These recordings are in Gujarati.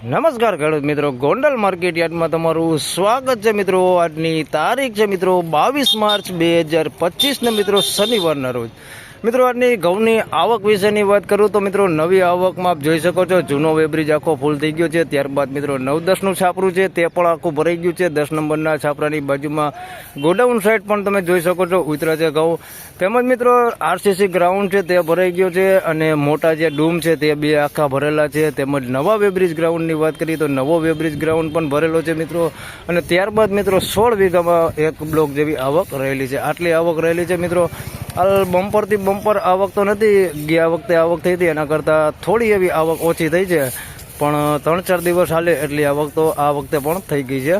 નમસ્કાર ખેડૂત મિત્રો, ગોંડલ માર્કેટ યાર્ડમાં તમારું સ્વાગત છે મિત્રો। આજની તારીખ છે મિત્રો 22 માર્ચ 2025 મિત્રો શનિવારના રોજ। મિત્રો આજની ઘઉંની આવક વિશેની વાત કરું તો મિત્રો નવી આવકમાં આપ જોઈ શકો છો જૂનો વેબ્રિજ આખો ફૂલ થઈ ગયો છે। ત્યારબાદ મિત્રો 9-10નું છાપરું છે તે પણ આખું ભરાઈ ગયું છે। 10 નંબરના છાપરાની બાજુમાં ગોડાઉન સાઈડ પણ તમે જોઈ શકો છો ઉતરા છે ઘઉં। તેમજ મિત્રો આરસીસી ગ્રાઉન્ડ છે તે ભરાઈ ગયો છે અને મોટા જે ડૂમ છે તે બે આખા ભરેલા છે। તેમજ નવા વેબ્રિજ ગ્રાઉન્ડની વાત કરીએ તો નવો વેબ્રિજ ગ્રાઉન્ડ પણ ભરેલો છે મિત્રો। અને ત્યારબાદ મિત્રો 16 વીઘામાં એક બ્લોક જેવી આવક રહેલી છે। આટલી આવક રહેલી છે મિત્રો। હાલ બમ્પરથી બમ્પર આવક તો નથી, ગયા વખતે આવક થઈ હતી એના કરતાં થોડી એવી આવક ઓછી થઈ છે, પણ 3-4 દિવસ હાલે એટલી આવક તો આ વખતે પણ થઈ ગઈ છે।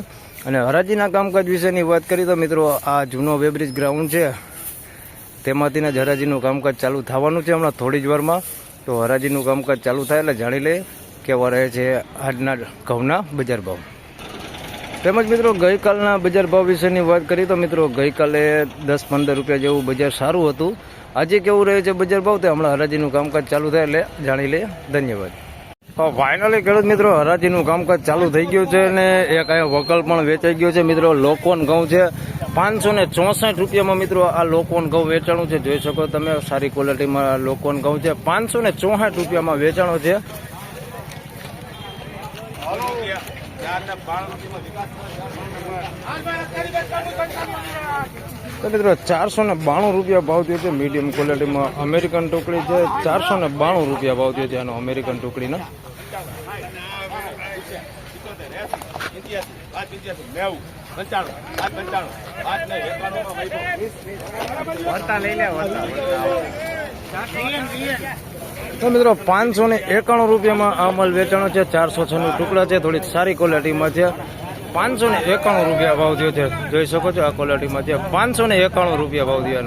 અને હરાજીના કામકાજ વિશેની વાત કરીએ તો મિત્રો આ જૂનો વેબ્રિજ ગ્રાઉન્ડ છે તેમાંથી જ હરાજીનું કામકાજ ચાલુ થવાનું છે હમણાં થોડી જ વારમાં। તો હરાજીનું કામકાજ ચાલુ થાય એટલે જાણી લે કેવા રહે છે આજના ઘઉંના બજાર ભાવ। તેમજ મિત્રો ગઈકાલના બજાર ભાવ વિશેની વાત કરીએ તો મિત્રો ગઈકાલે 10-15 રૂપિયા જેવું બજાર સારું હતું। આજે કેવું રહે છે બજાર ભાવ તે હમણાં હરાજીનું કામકાજ ચાલુ થાય એટલે જાણી લે। ધન્યવાદ। ફાઇનલી ખેડૂત મિત્રો હરાજીનું કામકાજ ચાલુ થઈ ગયું છે અને એક અહીંયા વકલ પણ વેચાઈ ગયો છે મિત્રો। લોકવન ઘઉં છે 564 રૂપિયામાં મિત્રો આ લોકવન ઘઉં વેચાણું છે। જોઈ શકો તમે સારી ક્વોલિટીમાં લોકવન ઘઉં છે 564 રૂપિયામાં વેચાણો છે। તો મિત્રો 492 રૂપિયા ભાવ થયો છે મીડિયમ ક્વોલિટીમાં અમેરિકન ટુકડી છે। 492 રૂપિયા ભાવ થયો છે આનો અમેરિકન ટુકડીનો। તો મિત્રો 591 રૂપિયામાં આ માલ વેચાણો છે। 406 ટુકડા છે, થોડીક સારી ક્વોલિટીમાં છે। 591 રૂપિયા ભાવ થયો છે, જોઈ શકો છો આ ક્વોલિટીમાં છે। 591 રૂપિયા ભાવ થયો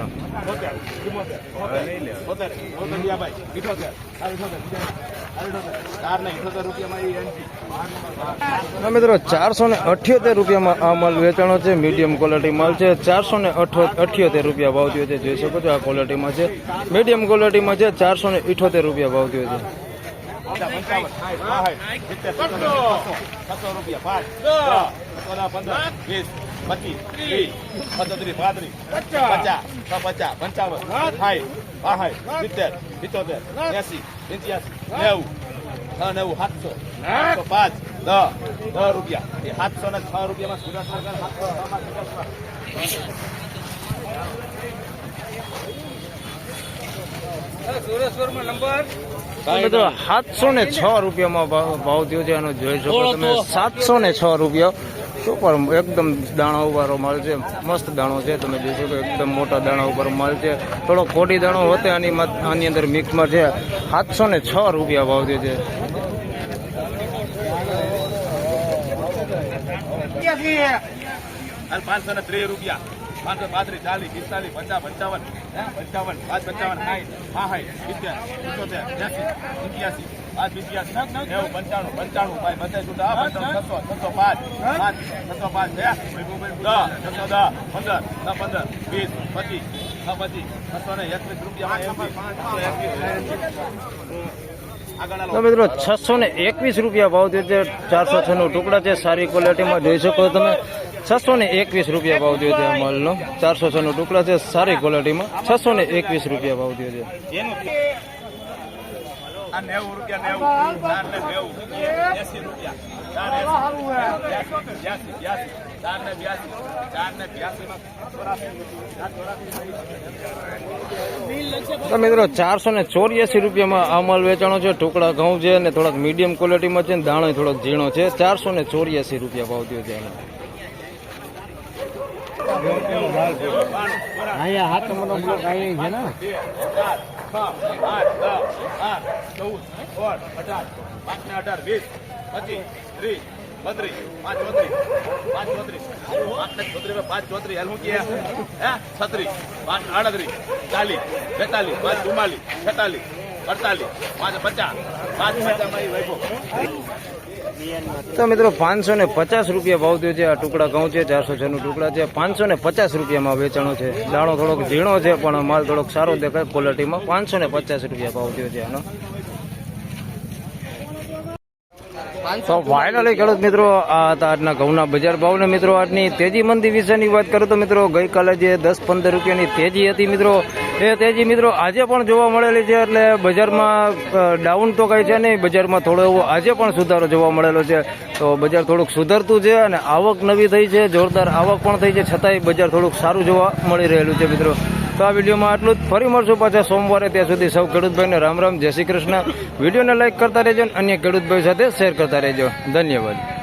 મિત્રો 478 રૂપિયામાં આ માલ વેચાણો છે। મીડિયમ ક્વોલિટી માલ છે। 478 રૂપિયા ભાવ થયો છે, જોઈ શકો છો આ ક્વોલિટીમાં છે, મીડિયમ ક્વોલિટીમાં છે। 478 રૂપિયા ભાવ થયો છે। મિત્રો 706 રૂપિયામાં ભાવ થયો છે આનો, જોઈ શકો તમે 706 રૂપિયા સુપર એકદમ દાણા ઉભારો માલ છે। મસ્ત દાણો છે, તમે જોઈ શકો એકદમ મોટા દાણા ઉપર માલ છે। થોડો કોટી દાણો હોતે આની અંદર મિક્સમાં છે। 706 રૂપિયા ભાવ થયો છે। 530 રૂપિયા 532, 40, 45, 55, 55, 55, તો મિત્રો 621 રૂપિયા ભાવ થયો છે। 406 ટુકડા છે, સારી ક્વોલિટીમાં જોઈ શકો તમે। 621 રૂપિયા ભાવ થયો છે આ માલનો। 406 ટુકડા છે, સારી ક્વોલિટીમાં 621 રૂપિયા ભાવ થયો છે। 90 રૂપિયા 80 તો મિત્રો 484 રૂપિયામાં આ માલ વેચાણો છે। ટુકડા ઘઉં છે અને થોડાક મીડિયમ ક્વોલિટીમાં છે, દાણો થોડોક ઝીણો છે। 484 રૂપિયા ભાવ થયો છે એનો। અહીંયા હાથ મોટો બ્લોક આવી છે ને 550 તો મિત્રો 550 રૂપિયા ભાવ થયો છે આ ટુકડા ઘઉં છે 406 નું ટુકડા છે 550 રૂપિયામાં વેચાણો છે। દાણો થોડોક ઝીણો છે પણ માલ થોડોક સારો દેખાય ક્વોલિટીમાં 550 રૂપિયા ભાવ થયો છે આનો। તો ફાઇનલી ખેડૂત મિત્રો આ હતા આજના ઘઉંના બજાર ભાવ ને મિત્રો આજની તેજી મંદી વિશેની વાત કરું તો મિત્રો ગઈકાલે જે 10-15 રૂપિયાની તેજી હતી મિત્રો એ તેજી મિત્રો આજે પણ જોવા મળેલી છે. એટલે બજારમાં ડાઉન તો કઈ છે નહીં, બજારમાં થોડો એવો આજે પણ સુધારો જોવા મળેલો છે. તો બજાર થોડુંક સુધરતું છે અને આવક નવી થઈ છે, જોરદાર આવક પણ થઈ છે, છતાંય બજાર થોડુંક સારું જોવા મળી રહેલું છે મિત્રો. તો આ વિડીયોમાં આટલું જ. ફરી મળશું પાછા સોમવારે. ત્યાં સુધી સૌ ખેડૂતભાઈને રામ રામ, જય શ્રી કૃષ્ણ. વિડીયોને લાઈક કરતા રહેજો અને અન્ય ખેડૂતભાઈ સાથે શેર કરતા રહેજો. ધન્યવાદ.